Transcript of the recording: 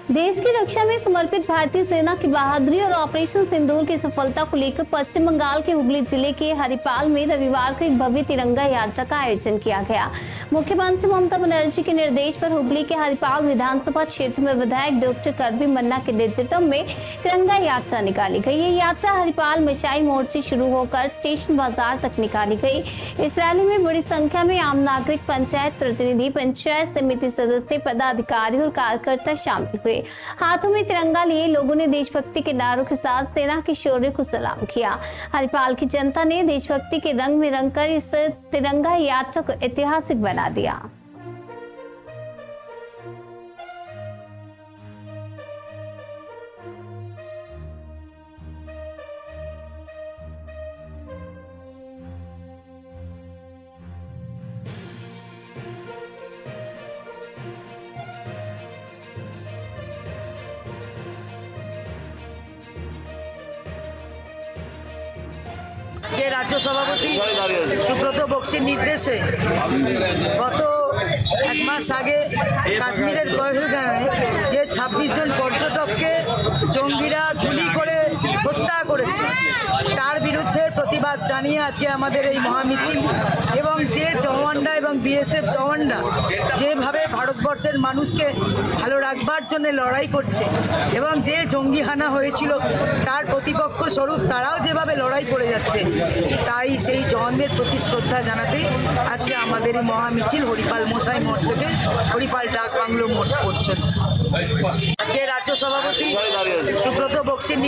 देश की रक्षा में समर्पित भारतीय सेना की बहादुरी और ऑपरेशन सिंदूर की सफलता को लेकर पश्चिम बंगाल के हुगली जिले के हरिपाल में रविवार को एक भव्य तिरंगा यात्रा का आयोजन किया गया। मुख्यमंत्री ममता बनर्जी के निर्देश पर हुगली के हरिपाल विधानसभा क्षेत्र में विधायक डॉक्टर करबी मन्ना के नेतृत्व में तिरंगा यात्रा निकाली गई। ये यात्रा हरिपाल मिशाई मोड़ से शुरू होकर स्टेशन बाजार तक निकाली गई। इस रैली में बड़ी संख्या में आम नागरिक, पंचायत प्रतिनिधि, पंचायत समिति सदस्य, पदाधिकारी और कार्यकर्ता शामिल हुए। हाथों में तिरंगा लिए लोगों ने देशभक्ति के नारों के साथ सेना के शौर्य को सलाम किया। हरिपाल की जनता ने देशभक्ति के रंग में रंगकर इस तिरंगा यात्रा को ऐतिहासिक बना दिया। যে রাজ্য সভাপতি সুব্রত বক্সির নির্দেশে গত এক মাস আগে কাশ্মীরের পহেলগাঁওয়ে যে ২৬ জন পর্যটককে জঙ্গিরা গুলি করে হত্যা করেছে তার বিরুদ্ধে প্রতিবাদ জানিয়ে আজকে আমাদের এই মহামিছিল। এবং যে জওয়ানরা এবং বিএসএফ জওয়ানরা যেভাবে ভারতবর্ষের মানুষকে ভালো রাখবার জন্য লড়াই করছে এবং যে জঙ্গি হানা হয়েছিল তার প্রতিপক্ষ স্বরূপ তারাও যেভাবে লড়াই করে যাচ্ছে, তাই সেই জওয়ানদের প্রতি শ্রদ্ধা জানাতে আজকে আমাদের এই মহামিছিল হরিপাল মশাই মোড় থেকে হরিপাল ডাক বাংলো মোড় পর্যন্ত। আজকে রাজ্য সভাপতি সুব্রত বক্সির